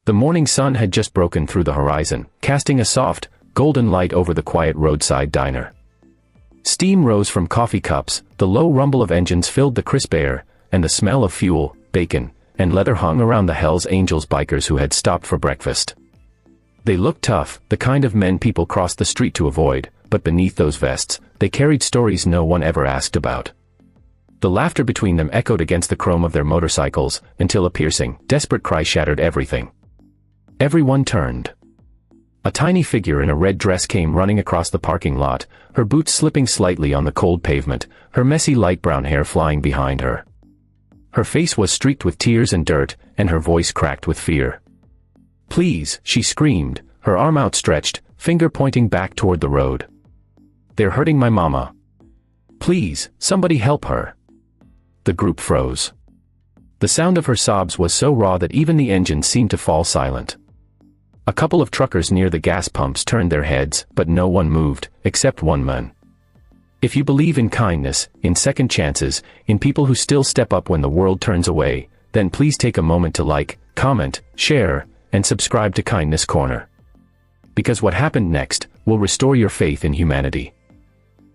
The morning sun had just broken through the horizon, casting a soft, golden light over the quiet roadside diner. Steam rose from coffee cups, the low rumble of engines filled the crisp air, and the smell of fuel, bacon, and leather hung around the Hells Angels bikers who had stopped for breakfast. They looked tough, the kind of men people crossed the street to avoid, but beneath those vests, they carried stories no one ever asked about. The laughter between them echoed against the chrome of their motorcycles, until a piercing, desperate cry shattered everything. Everyone turned. A tiny figure in a red dress came running across the parking lot, her boots slipping slightly on the cold pavement, her messy light brown hair flying behind her. Her face was streaked with tears and dirt, and her voice cracked with fear. "Please," she screamed, her arm outstretched, finger pointing back toward the road. "They're hurting my mama. Please, somebody help her." The group froze. The sound of her sobs was so raw that even the engines seemed to fall silent. A couple of truckers near the gas pumps turned their heads, but no one moved, except one man. If you believe in kindness, in second chances, in people who still step up when the world turns away, then please take a moment to like, comment, share, and subscribe to Kindness Corner. Because what happened next will restore your faith in humanity.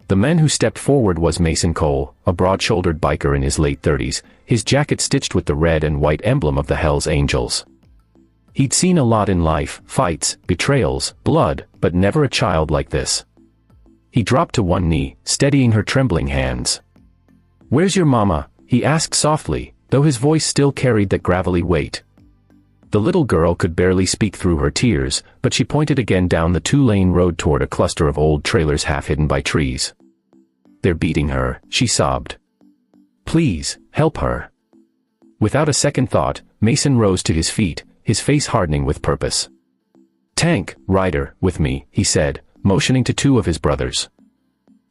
The man who stepped forward was Mason Cole, a broad-shouldered biker in his late 30s, his jacket stitched with the red and white emblem of the Hells Angels. He'd seen a lot in life, fights, betrayals, blood, but never a child like this. He dropped to one knee, steadying her trembling hands. "Where's your mama?" he asked softly, though his voice still carried that gravelly weight. The little girl could barely speak through her tears, but she pointed again down the two-lane road toward a cluster of old trailers half hidden by trees. "They're beating her," she sobbed. "Please, help her." Without a second thought, Mason rose to his feet, his face hardening with purpose. "Tank, Ryder, with me," he said, motioning to two of his brothers.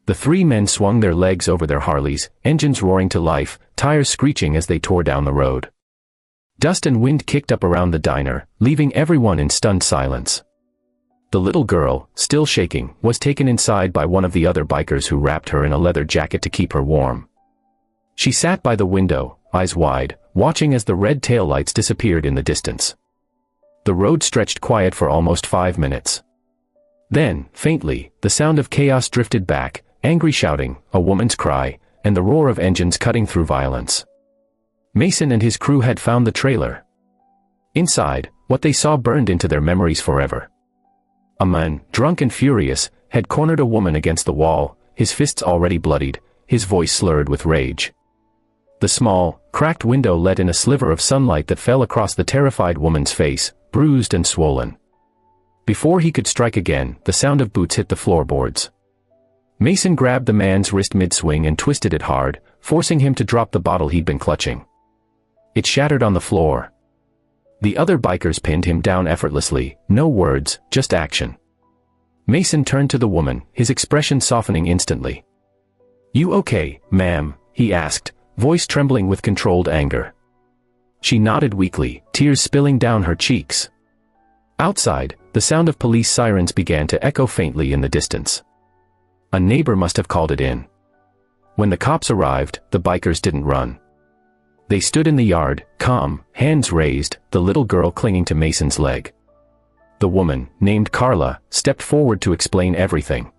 The three men swung their legs over their Harleys, engines roaring to life, tires screeching as they tore down the road. Dust and wind kicked up around the diner, leaving everyone in stunned silence. The little girl, still shaking, was taken inside by one of the other bikers who wrapped her in a leather jacket to keep her warm. She sat by the window, eyes wide, watching as the red taillights disappeared in the distance. The road stretched quiet for almost 5 minutes. Then, faintly, the sound of chaos drifted back, angry shouting, a woman's cry, and the roar of engines cutting through violence. Mason and his crew had found the trailer. Inside, what they saw burned into their memories forever. A man, drunk and furious, had cornered a woman against the wall, his fists already bloodied, his voice slurred with rage. The small, cracked window let in a sliver of sunlight that fell across the terrified woman's face, bruised and swollen. Before he could strike again, the sound of boots hit the floorboards. Mason grabbed the man's wrist mid-swing and twisted it hard, forcing him to drop the bottle he'd been clutching. It shattered on the floor. The other bikers pinned him down effortlessly, no words, just action. Mason turned to the woman, his expression softening instantly. "You okay, ma'am?" he asked, voice trembling with controlled anger. She nodded weakly, tears spilling down her cheeks. Outside, the sound of police sirens began to echo faintly in the distance. A neighbor must have called it in. When the cops arrived, the bikers didn't run. They stood in the yard, calm, hands raised, the little girl clinging to Mason's leg. The woman, named Carla, stepped forward to explain everything.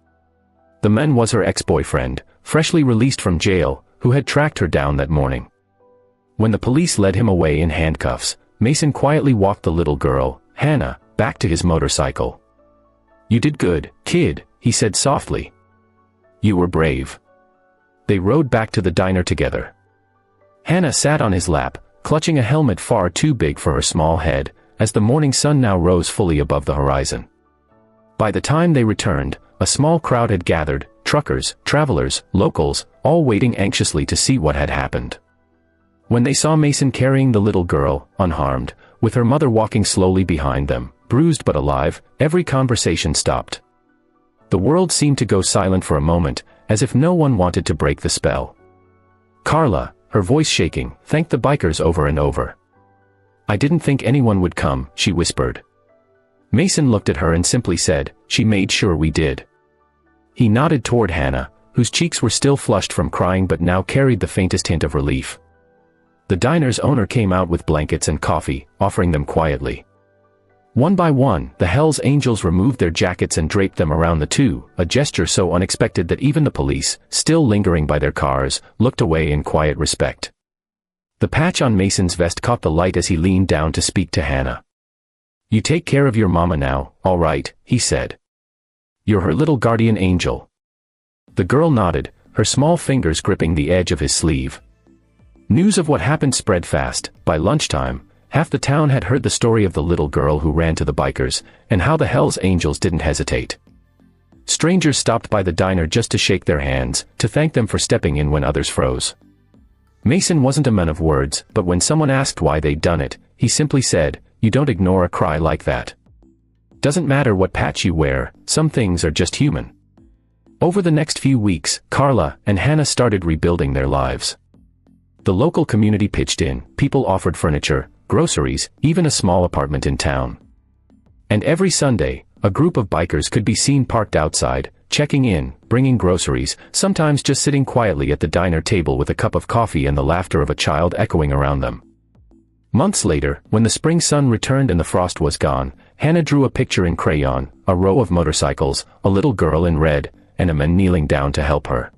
The man was her ex-boyfriend, freshly released from jail, who had tracked her down that morning. When the police led him away in handcuffs, Mason quietly walked the little girl, Hannah, back to his motorcycle. "You did good, kid," he said softly. "You were brave." They rode back to the diner together. Hannah sat on his lap, clutching a helmet far too big for her small head, as the morning sun now rose fully above the horizon. By the time they returned, a small crowd had gathered, truckers, travelers, locals, all waiting anxiously to see what had happened. When they saw Mason carrying the little girl, unharmed, with her mother walking slowly behind them, bruised but alive, every conversation stopped. The world seemed to go silent for a moment, as if no one wanted to break the spell. Carla, her voice shaking, thanked the bikers over and over. "I didn't think anyone would come," she whispered. Mason looked at her and simply said, "She made sure we did." He nodded toward Hannah, whose cheeks were still flushed from crying but now carried the faintest hint of relief. The diner's owner came out with blankets and coffee, offering them quietly. One by one, the Hell's Angels removed their jackets and draped them around the two, a gesture so unexpected that even the police, still lingering by their cars, looked away in quiet respect. The patch on Mason's vest caught the light as he leaned down to speak to Hannah. "You take care of your mama now, all right," he said. "You're her little guardian angel." The girl nodded, her small fingers gripping the edge of his sleeve. News of what happened spread fast. By lunchtime, half the town had heard the story of the little girl who ran to the bikers, and how the Hell's Angels didn't hesitate. Strangers stopped by the diner just to shake their hands, to thank them for stepping in when others froze. Mason wasn't a man of words, but when someone asked why they'd done it, he simply said, "You don't ignore a cry like that. Doesn't matter what patch you wear, some things are just human." Over the next few weeks, Carla and Hannah started rebuilding their lives. The local community pitched in, people offered furniture, groceries, even a small apartment in town. And every Sunday, a group of bikers could be seen parked outside, checking in, bringing groceries, sometimes just sitting quietly at the diner table with a cup of coffee and the laughter of a child echoing around them. Months later, when the spring sun returned and the frost was gone, Hannah drew a picture in crayon, a row of motorcycles, a little girl in red, and a man kneeling down to help her.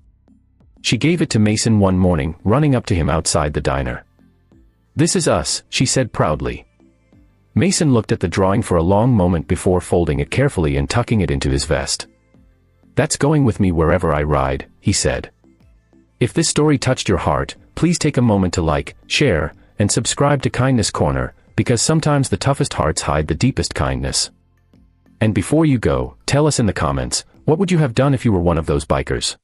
She gave it to Mason one morning, running up to him outside the diner. "This is us," she said proudly. Mason looked at the drawing for a long moment before folding it carefully and tucking it into his vest. "That's going with me wherever I ride," he said. If this story touched your heart, please take a moment to like, share, and subscribe to Kindness Corner, because sometimes the toughest hearts hide the deepest kindness. And before you go, tell us in the comments, what would you have done if you were one of those bikers?